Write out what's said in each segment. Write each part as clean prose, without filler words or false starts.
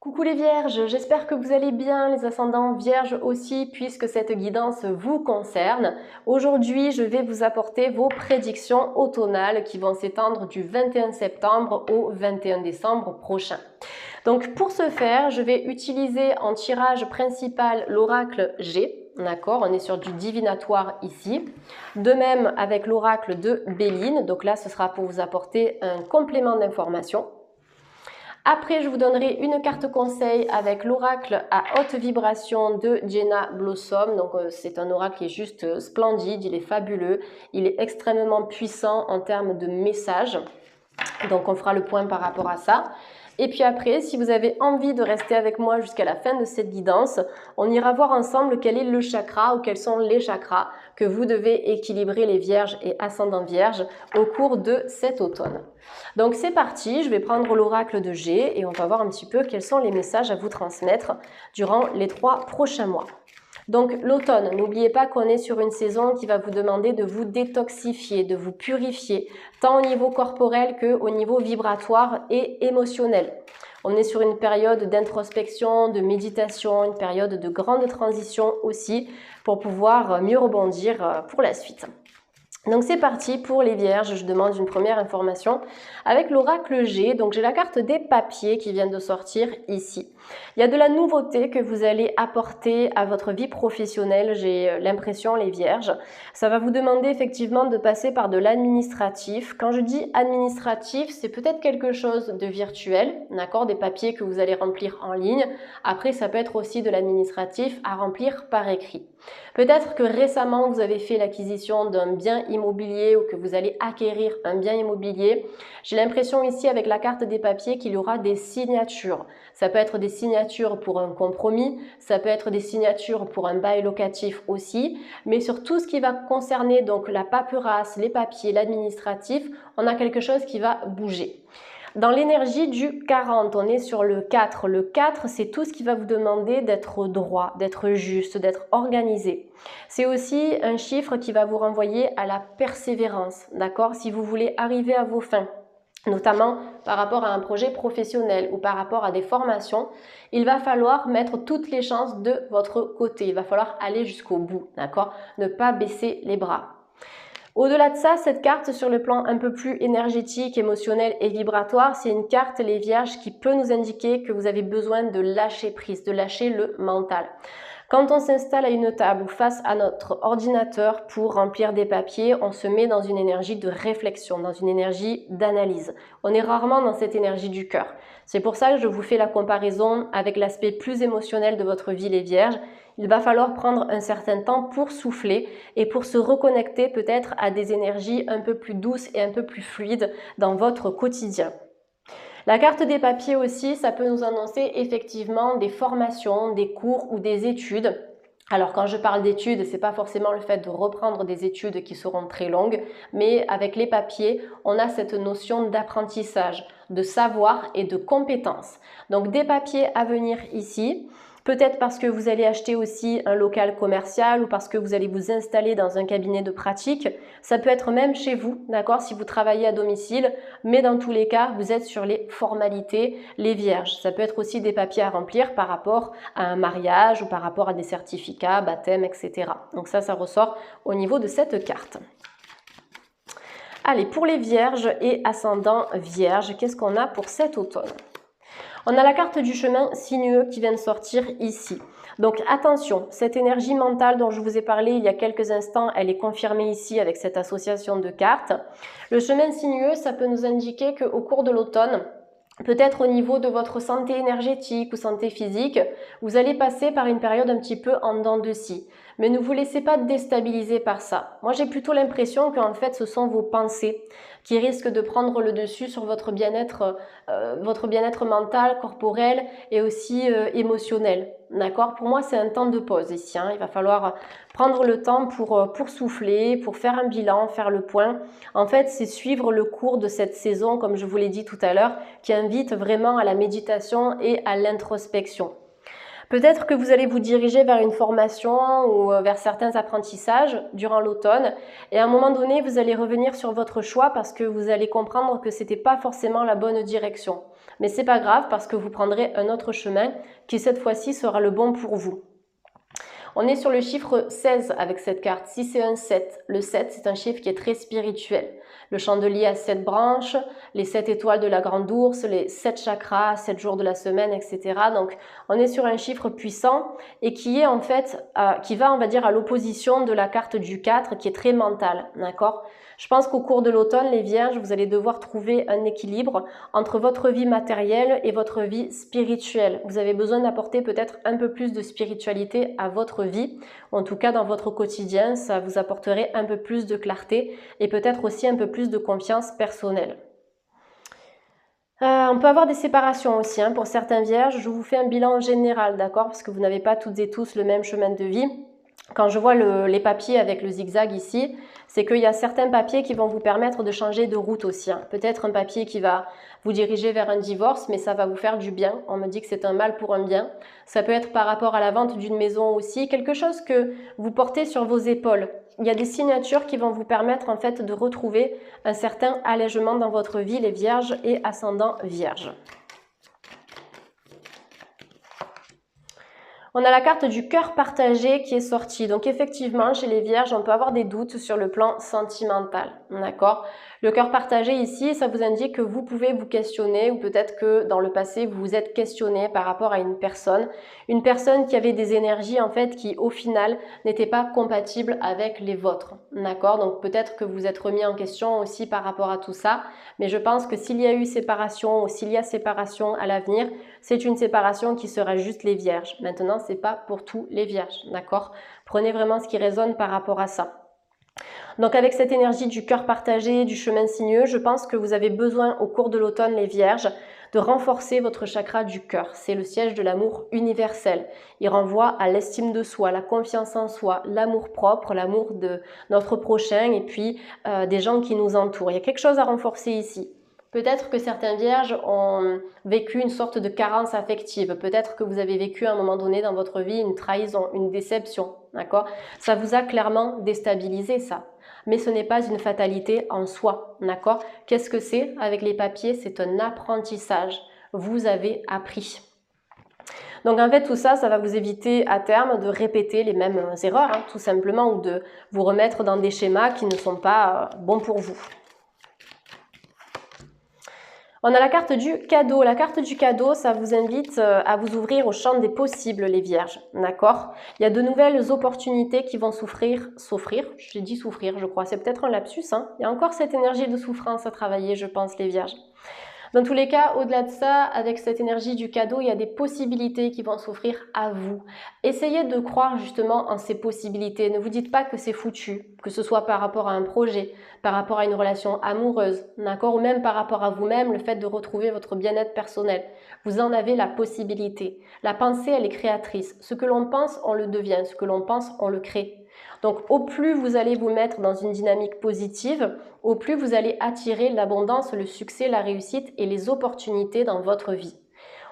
Coucou les vierges, j'espère que vous allez bien, les ascendants vierges aussi, puisque cette guidance vous concerne. Aujourd'hui, je vais vous apporter vos prédictions automnales qui vont s'étendre du 21 septembre au 21 décembre prochain. Donc pour ce faire, je vais utiliser en tirage principal l'oracle G. D'accord, on est sur du divinatoire ici. De même avec l'oracle de Béline, donc là ce sera pour vous apporter un complément d'information. Après, je vous donnerai une carte conseil avec l'oracle à haute vibration de Jenna Blossom. Donc, c'est un oracle qui est juste splendide, il est fabuleux, il est extrêmement puissant en termes de messages. Donc, on fera le point par rapport à ça. Et puis après, si vous avez envie de rester avec moi jusqu'à la fin de cette guidance, on ira voir ensemble quel est le chakra ou quels sont les chakras que vous devez équilibrer les vierges et ascendants vierges au cours de cet automne. Donc c'est parti, je vais prendre l'oracle de G et on va voir un petit peu quels sont les messages à vous transmettre durant les 3 prochains mois. Donc l'automne, n'oubliez pas qu'on est sur une saison qui va vous demander de vous détoxifier, de vous purifier, tant au niveau corporel qu'au niveau vibratoire et émotionnel. On est sur une période d'introspection, de méditation, une période de grande transition aussi pour pouvoir mieux rebondir pour la suite. Donc c'est parti pour les vierges, je demande une première information avec l'oracle G. Donc j'ai la carte des papiers qui vient de sortir ici. Il y a de la nouveauté que vous allez apporter à votre vie professionnelle, j'ai l'impression les vierges. Ça va vous demander effectivement de passer par de l'administratif. Quand je dis administratif, c'est peut-être quelque chose de virtuel, d'accord, des papiers que vous allez remplir en ligne. Après, ça peut être aussi de l'administratif à remplir par écrit. Peut-être que récemment, vous avez fait l'acquisition d'un bien immobilier ou que vous allez acquérir un bien immobilier. J'ai l'impression ici avec la carte des papiers qu'il y aura des signatures. Ça peut être des signatures pour un compromis, ça peut être des signatures pour un bail locatif aussi, mais sur tout ce qui va concerner donc la paperasse, les papiers, l'administratif, on a quelque chose qui va bouger. Dans l'énergie du 40, on est sur le 4. Le 4, c'est tout ce qui va vous demander d'être droit, d'être juste, d'être organisé. C'est aussi un chiffre qui va vous renvoyer à la persévérance, d'accord? Si vous voulez arriver à vos fins, notamment par rapport à un projet professionnel ou par rapport à des formations, il va falloir mettre toutes les chances de votre côté. Il va falloir aller jusqu'au bout, d'accord? Ne pas baisser les bras. Au-delà de ça, cette carte sur le plan un peu plus énergétique, émotionnel et vibratoire, c'est une carte, les vierges, qui peut nous indiquer que vous avez besoin de lâcher prise, de lâcher le mental. Quand on s'installe à une table ou face à notre ordinateur pour remplir des papiers, on se met dans une énergie de réflexion, dans une énergie d'analyse. On est rarement dans cette énergie du cœur. C'est pour ça que je vous fais la comparaison avec l'aspect plus émotionnel de votre vie, les vierges. Il va falloir prendre un certain temps pour souffler et pour se reconnecter peut-être à des énergies un peu plus douces et un peu plus fluides dans votre quotidien. La carte des papiers aussi, ça peut nous annoncer effectivement des formations, des cours ou des études. Alors quand je parle d'études, c'est pas forcément le fait de reprendre des études qui seront très longues, mais avec les papiers, on a cette notion d'apprentissage, de savoir et de compétence. Donc des papiers à venir ici. Peut-être parce que vous allez acheter aussi un local commercial ou parce que vous allez vous installer dans un cabinet de pratique. Ça peut être même chez vous, d'accord, si vous travaillez à domicile, mais dans tous les cas, vous êtes sur les formalités, les vierges. Ça peut être aussi des papiers à remplir par rapport à un mariage ou par rapport à des certificats, baptême, etc. Donc ça ressort au niveau de cette carte. Allez, pour les vierges et ascendants vierges, qu'est-ce qu'on a pour cet automne ? On a la carte du chemin sinueux qui vient de sortir ici. Donc attention, cette énergie mentale dont je vous ai parlé il y a quelques instants, elle est confirmée ici avec cette association de cartes. Le chemin sinueux, ça peut nous indiquer qu'au cours de l'automne, peut-être au niveau de votre santé énergétique ou santé physique, vous allez passer par une période un petit peu en dents de scie. Mais ne vous laissez pas déstabiliser par ça. Moi, j'ai plutôt l'impression qu'en fait, ce sont vos pensées qui risquent de prendre le dessus sur votre bien-être mental, corporel et aussi émotionnel. D'accord? Pour moi, c'est un temps de pause ici. Il va falloir prendre le temps pour souffler, pour faire un bilan, faire le point. En fait, c'est suivre le cours de cette saison, comme je vous l'ai dit tout à l'heure, qui invite vraiment à la méditation et à l'introspection. Peut-être que vous allez vous diriger vers une formation ou vers certains apprentissages durant l'automne et à un moment donné, vous allez revenir sur votre choix parce que vous allez comprendre que ce n'était pas forcément la bonne direction. mais c'est pas grave parce que vous prendrez un autre chemin qui cette fois-ci sera le bon pour vous. On est sur le chiffre 16 avec cette carte. Si c'est un 7, le 7 c'est un chiffre qui est très spirituel. Le chandelier a 7 branches, les 7 étoiles de la grande ours, les 7 chakras, 7 jours de la semaine, etc. Donc on est sur un chiffre puissant et qui est en fait, qui va on va dire à l'opposition de la carte du 4 qui est très mentale, d'accord? Je pense qu'au cours de l'automne, les vierges, vous allez devoir trouver un équilibre entre votre vie matérielle et votre vie spirituelle. Vous avez besoin d'apporter peut-être un peu plus de spiritualité à votre vie. En tout cas, dans votre quotidien, ça vous apporterait un peu plus de clarté et peut-être aussi un peu plus de confiance personnelle. On peut avoir des séparations aussi pour certains vierges. Je vous fais un bilan général, d'accord? Parce que vous n'avez pas toutes et tous le même chemin de vie. Quand je vois les papiers avec le zigzag ici, c'est qu'il y a certains papiers qui vont vous permettre de changer de route aussi. Peut-être un papier qui va vous diriger vers un divorce, mais ça va vous faire du bien. On me dit que c'est un mal pour un bien. Ça peut être par rapport à la vente d'une maison aussi, quelque chose que vous portez sur vos épaules. Il y a des signatures qui vont vous permettre en fait de retrouver un certain allègement dans votre vie, les vierges et ascendants vierges. On a la carte du cœur partagé qui est sortie. Donc effectivement, chez les vierges, on peut avoir des doutes sur le plan sentimental. D'accord? Le cœur partagé ici, ça vous indique que vous pouvez vous questionner ou peut-être que dans le passé, vous vous êtes questionné par rapport à une personne qui avait des énergies en fait qui au final n'étaient pas compatibles avec les vôtres. D'accord? Donc peut-être que vous êtes remis en question aussi par rapport à tout ça. Mais je pense que s'il y a eu séparation ou s'il y a séparation à l'avenir, c'est une séparation qui sera juste les vierges. Maintenant, c'est pas pour tous les vierges, d'accord? Prenez vraiment ce qui résonne par rapport à ça. Donc avec cette énergie du cœur partagé, du chemin sinueux, je pense que vous avez besoin au cours de l'automne, les vierges, de renforcer votre chakra du cœur. C'est le siège de l'amour universel. Il renvoie à l'estime de soi, la confiance en soi, l'amour propre, l'amour de notre prochain et puis des gens qui nous entourent. Il y a quelque chose à renforcer ici. Peut-être que certains vierges ont vécu une sorte de carence affective. Peut-être que vous avez vécu à un moment donné dans votre vie une trahison, une déception. D'accord? Ça vous a clairement déstabilisé ça. Mais ce n'est pas une fatalité en soi. D'accord? Qu'est-ce que c'est avec les papiers? C'est un apprentissage. Vous avez appris. Donc en fait tout ça, ça va vous éviter à terme de répéter les mêmes erreurs, tout simplement, ou de vous remettre dans des schémas qui ne sont pas bons pour vous. On a la carte du cadeau. La carte du cadeau, ça vous invite à vous ouvrir au champ des possibles, les vierges. D'accord? Il y a de nouvelles opportunités qui vont s'offrir. J'ai dit souffrir, je crois. C'est peut-être un lapsus. Il y a encore cette énergie de souffrance à travailler, je pense, les vierges. Dans tous les cas, au-delà de ça, avec cette énergie du cadeau, il y a des possibilités qui vont s'offrir à vous. Essayez de croire justement en ces possibilités. Ne vous dites pas que c'est foutu, que ce soit par rapport à un projet, par rapport à une relation amoureuse, d'accord, ou même par rapport à vous-même, le fait de retrouver votre bien-être personnel. Vous en avez la possibilité. La pensée, elle est créatrice. Ce que l'on pense, on le devient. Ce que l'on pense, on le crée. Donc au plus vous allez vous mettre dans une dynamique positive, au plus vous allez attirer l'abondance, le succès, la réussite et les opportunités dans votre vie.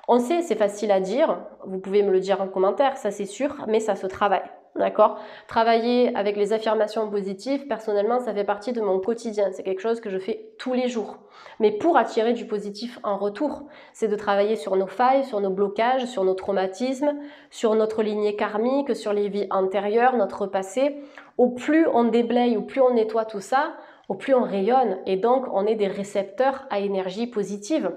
On sait, c'est facile à dire, vous pouvez me le dire en commentaire, ça c'est sûr, mais ça se travaille. D'accord? Travailler avec les affirmations positives, personnellement, ça fait partie de mon quotidien. C'est quelque chose que je fais tous les jours. Mais pour attirer du positif en retour, c'est de travailler sur nos failles, sur nos blocages, sur nos traumatismes, sur notre lignée karmique, sur les vies antérieures, notre passé. Au plus on déblaye, au plus on nettoie tout ça, au plus on rayonne. Et donc, on est des récepteurs à énergie positive.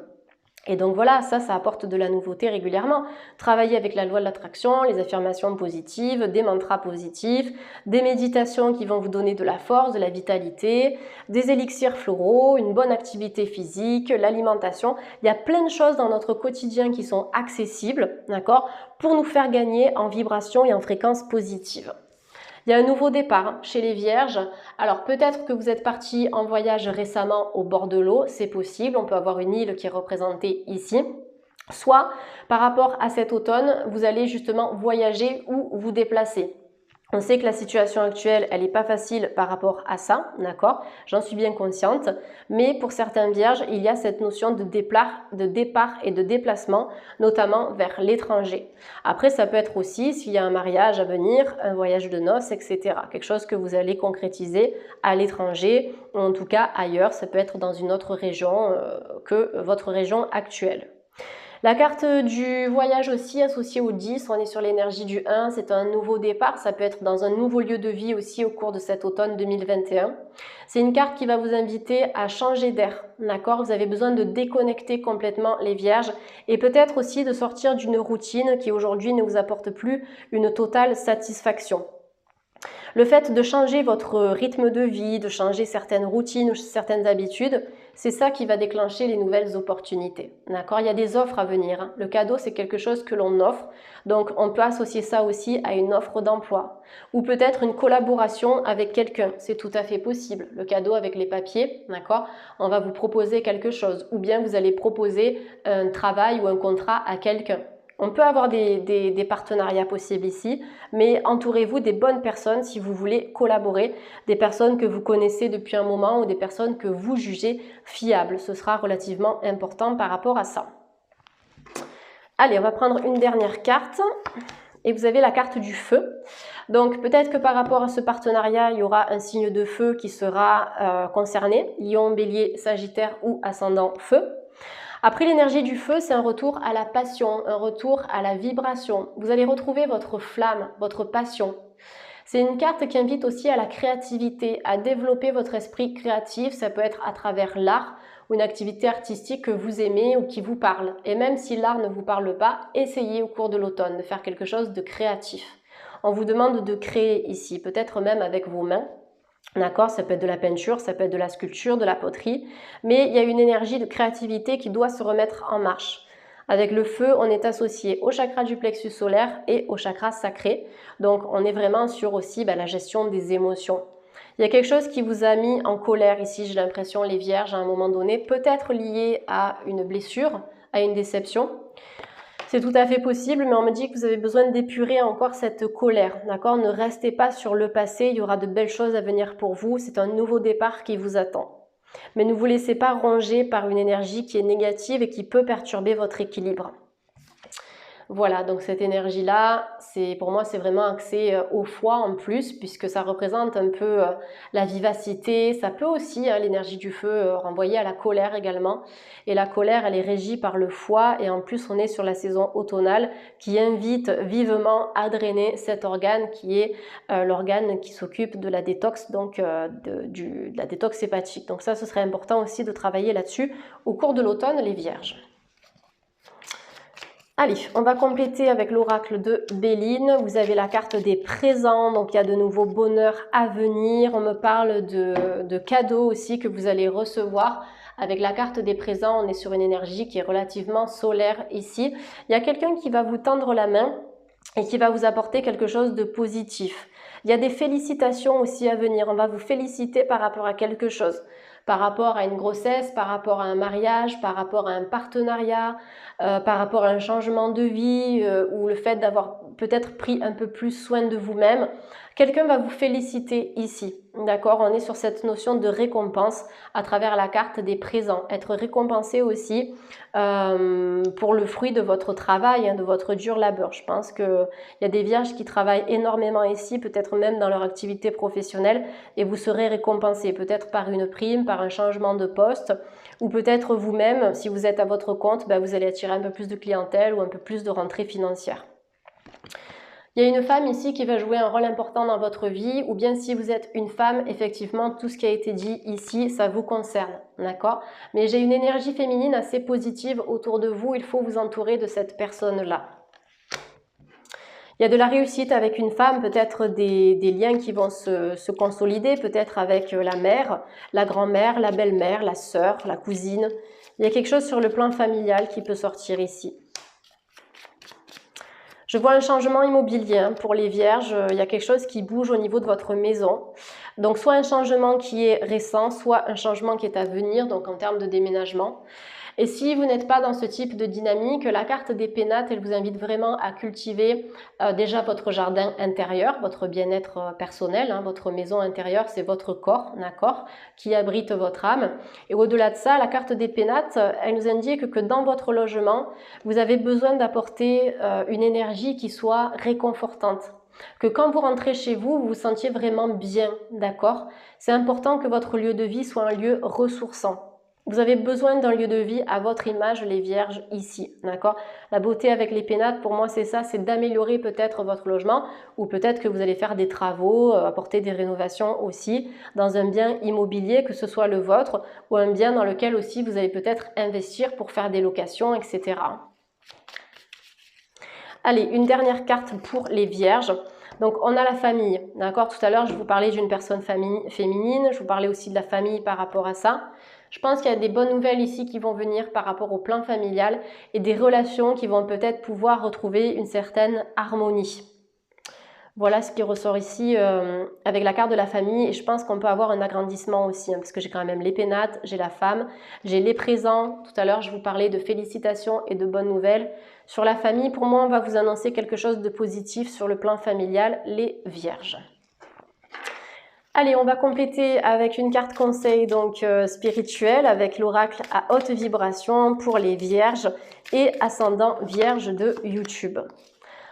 Et donc voilà, ça apporte de la nouveauté régulièrement. Travailler avec la loi de l'attraction, les affirmations positives, des mantras positifs, des méditations qui vont vous donner de la force, de la vitalité, des élixirs floraux, une bonne activité physique, l'alimentation. Il y a plein de choses dans notre quotidien qui sont accessibles, d'accord, pour nous faire gagner en vibration et en fréquence positive. Il y a un nouveau départ chez les vierges. Alors peut-être que vous êtes parti en voyage récemment au bord de l'eau, c'est possible, on peut avoir une île qui est représentée ici. Soit par rapport à cet automne, vous allez justement voyager ou vous déplacer. On sait que la situation actuelle, elle n'est pas facile par rapport à ça, d'accord? J'en suis bien consciente, mais pour certains vierges, il y a cette notion de départ et de déplacement, notamment vers l'étranger. Après, ça peut être aussi, s'il y a un mariage à venir, un voyage de noces, etc. Quelque chose que vous allez concrétiser à l'étranger, ou en tout cas ailleurs, ça peut être dans une autre région que votre région actuelle. La carte du voyage aussi associée au 10, on est sur l'énergie du 1, c'est un nouveau départ, ça peut être dans un nouveau lieu de vie aussi au cours de cet automne 2021. C'est une carte qui va vous inviter à changer d'air, d'accord? Vous avez besoin de déconnecter complètement les vierges et peut-être aussi de sortir d'une routine qui aujourd'hui ne vous apporte plus une totale satisfaction. Le fait de changer votre rythme de vie, de changer certaines routines ou certaines habitudes, c'est ça qui va déclencher les nouvelles opportunités. D'accord? Il y a des offres à venir, hein. Le cadeau, c'est quelque chose que l'on offre. Donc, on peut associer ça aussi à une offre d'emploi. Ou peut-être une collaboration avec quelqu'un. C'est tout à fait possible. Le cadeau avec les papiers, d'accord? On va vous proposer quelque chose. Ou bien vous allez proposer un travail ou un contrat à quelqu'un. On peut avoir des partenariats possibles ici, mais entourez-vous des bonnes personnes si vous voulez collaborer, des personnes que vous connaissez depuis un moment ou des personnes que vous jugez fiables. Ce sera relativement important par rapport à ça. Allez, on va prendre une dernière carte et vous avez la carte du feu. Donc peut-être que par rapport à ce partenariat, il y aura un signe de feu qui sera concerné, Lion, Bélier, Sagittaire ou ascendant feu. Après, l'énergie du feu, c'est un retour à la passion, un retour à la vibration. Vous allez retrouver votre flamme, votre passion. C'est une carte qui invite aussi à la créativité, à développer votre esprit créatif. Ça peut être à travers l'art ou une activité artistique que vous aimez ou qui vous parle. Et même si l'art ne vous parle pas, essayez au cours de l'automne de faire quelque chose de créatif. On vous demande de créer ici, peut-être même avec vos mains. D'accord, ça peut être de la peinture, ça peut être de la sculpture, de la poterie, mais il y a une énergie de créativité qui doit se remettre en marche. Avec le feu, on est associé au chakra du plexus solaire et au chakra sacré, donc on est vraiment sur aussi la gestion des émotions. Il y a quelque chose qui vous a mis en colère ici, j'ai l'impression, les vierges, à un moment donné, peut-être lié à une blessure, à une déception. C'est tout à fait possible, mais on me dit que vous avez besoin d'épurer encore cette colère, d'accord? Ne restez pas sur le passé, il y aura de belles choses à venir pour vous, c'est un nouveau départ qui vous attend. Mais ne vous laissez pas ronger par une énergie qui est négative et qui peut perturber votre équilibre. Voilà, donc cette énergie-là, pour moi, c'est vraiment axé au foie en plus, puisque ça représente un peu la vivacité. Ça peut aussi, l'énergie du feu, renvoyer à la colère également. Et la colère, elle est régie par le foie. Et en plus, on est sur la saison automnale qui invite vivement à drainer cet organe qui est l'organe qui s'occupe de la détox, donc de la détox hépatique. Donc ça, ce serait important aussi de travailler là-dessus au cours de l'automne, les vierges. Allez, on va compléter avec l'oracle de Béline. Vous avez la carte des présents, donc il y a de nouveaux bonheurs à venir. On me parle de cadeaux aussi que vous allez recevoir. Avec la carte des présents, on est sur une énergie qui est relativement solaire ici. Il y a quelqu'un qui va vous tendre la main et qui va vous apporter quelque chose de positif. Il y a des félicitations aussi à venir. On va vous féliciter par rapport à quelque chose. Par rapport à une grossesse, par rapport à un mariage, par rapport à un partenariat, par rapport à un changement de vie ou le fait d'avoir peut-être pris un peu plus soin de vous-même. Quelqu'un va vous féliciter ici, d'accord? On est sur cette notion de récompense à travers la carte des présents. Être récompensé aussi pour le fruit de votre travail, hein, de votre dur labeur. Je pense qu'il y a des vierges qui travaillent énormément ici, peut-être même dans leur activité professionnelle, et vous serez récompensé peut-être par une prime, par un changement de poste, ou peut-être vous-même, si vous êtes à votre compte, vous allez attirer un peu plus de clientèle ou un peu plus de rentrée financière. Il y a une femme ici qui va jouer un rôle important dans votre vie, ou bien si vous êtes une femme, effectivement, tout ce qui a été dit ici, ça vous concerne, d'accord? Mais j'ai une énergie féminine assez positive autour de vous, il faut vous entourer de cette personne-là. Il y a de la réussite avec une femme, peut-être des liens qui vont se consolider, peut-être avec la mère, la grand-mère, la belle-mère, la sœur, la cousine. Il y a quelque chose sur le plan familial qui peut sortir ici. Je vois un changement immobilier pour les vierges, il y a quelque chose qui bouge au niveau de votre maison. Donc soit un changement qui est récent, soit un changement qui est à venir, donc en termes de déménagement. Et si vous n'êtes pas dans ce type de dynamique, la carte des pénates, elle vous invite vraiment à cultiver déjà votre jardin intérieur, votre bien-être personnel, hein, votre maison intérieure, c'est votre corps, d'accord, qui abrite votre âme. Et au-delà de ça, la carte des pénates, elle nous indique que dans votre logement, vous avez besoin d'apporter une énergie qui soit réconfortante. Que quand vous rentrez chez vous, vous vous sentiez vraiment bien, d'accord? C'est important que votre lieu de vie soit un lieu ressourçant, Vous avez besoin d'un lieu de vie à votre image, les vierges, ici, d'accord? La beauté avec les pénates, pour moi, c'est ça, c'est d'améliorer peut-être votre logement ou peut-être que vous allez faire des travaux, apporter des rénovations aussi dans un bien immobilier, que ce soit le vôtre ou un bien dans lequel aussi vous allez peut-être investir pour faire des locations, etc. Allez, une dernière carte pour les vierges. Donc, on a la famille, d'accord? Tout à l'heure, je vous parlais d'une personne féminine, je vous parlais aussi de la famille par rapport à ça. Je pense qu'il y a des bonnes nouvelles ici qui vont venir par rapport au plan familial et des relations qui vont peut-être pouvoir retrouver une certaine harmonie. Voilà ce qui ressort ici avec la carte de la famille et je pense qu'on peut avoir un agrandissement aussi parce que j'ai quand même les pénates, j'ai la femme, j'ai les présents. Tout à l'heure, je vous parlais de félicitations et de bonnes nouvelles. Sur la famille, pour moi, on va vous annoncer quelque chose de positif sur le plan familial, les vierges. Allez, on va compléter avec une carte conseil donc spirituelle avec l'oracle à haute vibration pour les vierges et ascendant vierge de YouTube.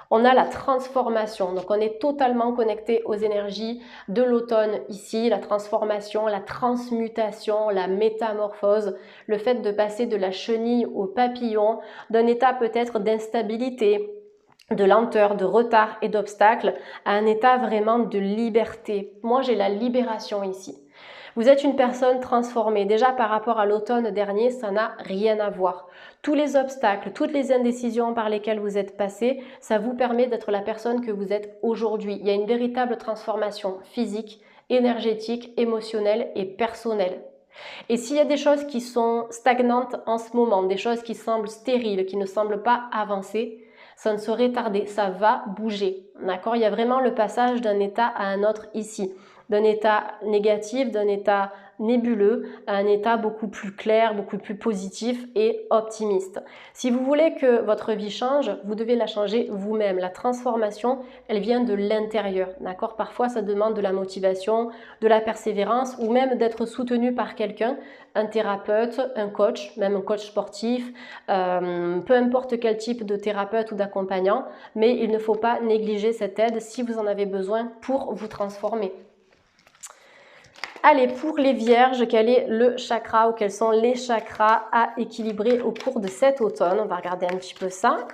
On a la transformation, donc on est totalement connecté aux énergies de l'automne ici, la transformation, la transmutation, la métamorphose, le fait de passer de la chenille au papillon, d'un état peut-être d'instabilité, de lenteur, de retard et d'obstacle à un état vraiment de liberté. Moi, j'ai la libération ici. Vous êtes une personne transformée. Déjà, par rapport à l'automne dernier, ça n'a rien à voir. Tous les obstacles, toutes les indécisions par lesquelles vous êtes passé, ça vous permet d'être la personne que vous êtes aujourd'hui. Il y a une véritable transformation physique, énergétique, émotionnelle et personnelle. Et s'il y a des choses qui sont stagnantes en ce moment, des choses qui semblent stériles, qui ne semblent pas avancer, ça ne saurait tarder, ça va bouger, d'accord? Il y a vraiment le passage d'un état à un autre ici, d'un état négatif, d'un état nébuleux à un état beaucoup plus clair, beaucoup plus positif et optimiste. Si vous voulez que votre vie change, vous devez la changer vous-même. La transformation, elle vient de l'intérieur, d'accord? Parfois, ça demande de la motivation, de la persévérance ou même d'être soutenu par quelqu'un, un thérapeute, un coach, même un coach sportif, peu importe quel type de thérapeute ou d'accompagnant, mais il ne faut pas négliger cette aide si vous en avez besoin pour vous transformer. Allez, pour les vierges, quel est le chakra ou quels sont les chakras à équilibrer au cours de cet automne? On va regarder un petit peu ça.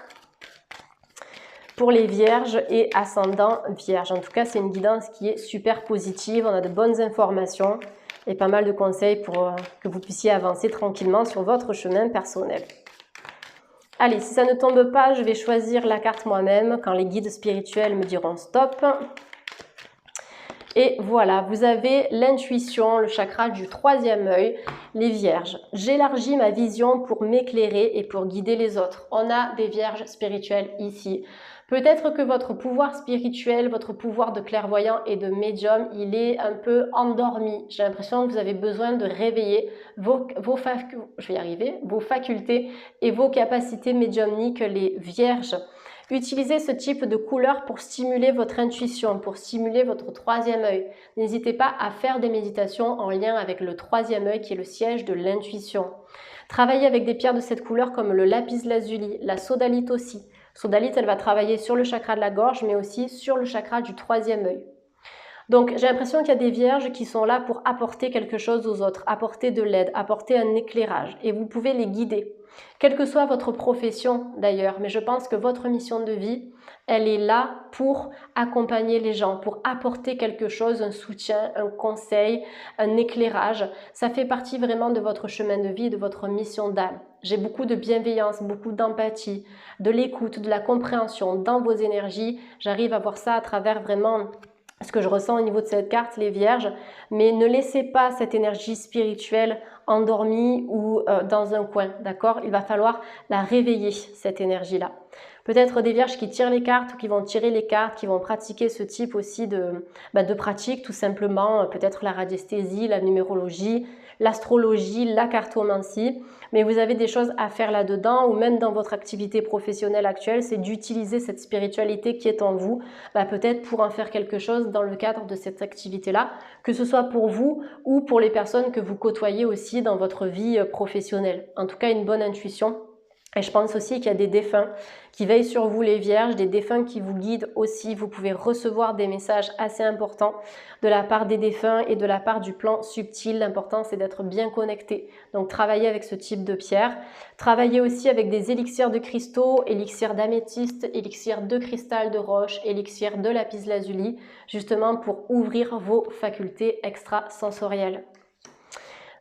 Pour les vierges et ascendant vierge. En tout cas, c'est une guidance qui est super positive. On a de bonnes informations et pas mal de conseils pour que vous puissiez avancer tranquillement sur votre chemin personnel. Allez, si ça ne tombe pas, je vais choisir la carte moi-même quand les guides spirituels me diront stop. Et voilà, vous avez l'intuition, le chakra du troisième œil, les vierges. J'élargis ma vision pour m'éclairer et pour guider les autres. On a des vierges spirituelles ici. Peut-être que votre pouvoir spirituel, votre pouvoir de clairvoyant et de médium, il est un peu endormi. J'ai l'impression que vous avez besoin de réveiller vos facultés et vos capacités médiumniques, les vierges. Utilisez ce type de couleur pour stimuler votre intuition, pour stimuler votre troisième œil. N'hésitez pas à faire des méditations en lien avec le troisième œil qui est le siège de l'intuition. Travaillez avec des pierres de cette couleur comme le lapis lazuli, la sodalite aussi. Sodalite, elle va travailler sur le chakra de la gorge, mais aussi sur le chakra du troisième œil. Donc, j'ai l'impression qu'il y a des vierges qui sont là pour apporter quelque chose aux autres, apporter de l'aide, apporter un éclairage, et vous pouvez les guider. Quelle que soit votre profession d'ailleurs, mais je pense que votre mission de vie, elle est là pour accompagner les gens, pour apporter quelque chose, un soutien, un conseil, un éclairage. Ça fait partie vraiment de votre chemin de vie, de votre mission d'âme. J'ai beaucoup de bienveillance, beaucoup d'empathie, de l'écoute, de la compréhension dans vos énergies. J'arrive à voir ça à travers vraiment ce que je ressens au niveau de cette carte, les vierges, mais ne laissez pas cette énergie spirituelle endormie ou dans un coin, d'accord? Il va falloir la réveiller, cette énergie-là. Peut-être des vierges qui tirent les cartes ou qui vont tirer les cartes, qui vont pratiquer ce type aussi de pratique, tout simplement, peut-être la radiesthésie, la numérologie, l'astrologie, la cartomancie, mais vous avez des choses à faire là-dedans ou même dans votre activité professionnelle actuelle, c'est d'utiliser cette spiritualité qui est en vous, peut-être pour en faire quelque chose dans le cadre de cette activité-là, que ce soit pour vous ou pour les personnes que vous côtoyez aussi dans votre vie professionnelle. En tout cas, une bonne intuition Et je pense aussi qu'il y a des défunts qui veillent sur vous les vierges, des défunts qui vous guident aussi. Vous pouvez recevoir des messages assez importants de la part des défunts et de la part du plan subtil. L'important c'est d'être bien connecté. Donc travaillez avec ce type de pierre. Travaillez aussi avec des élixirs de cristaux, élixirs d'améthyste, élixirs de cristal de roche, élixirs de lapis lazuli, justement pour ouvrir vos facultés extrasensorielles.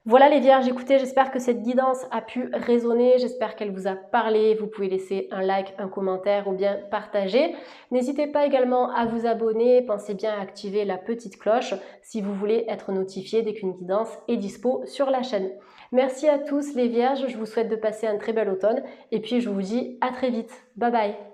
Voilà les vierges, écoutez, j'espère que cette guidance a pu résonner, j'espère qu'elle vous a parlé. Vous pouvez laisser un like, un commentaire ou bien partager. N'hésitez pas également à vous abonner, pensez bien à activer la petite cloche si vous voulez être notifié dès qu'une guidance est dispo sur la chaîne. Merci à tous les vierges, je vous souhaite de passer un très bel automne et puis je vous dis à très vite. Bye bye.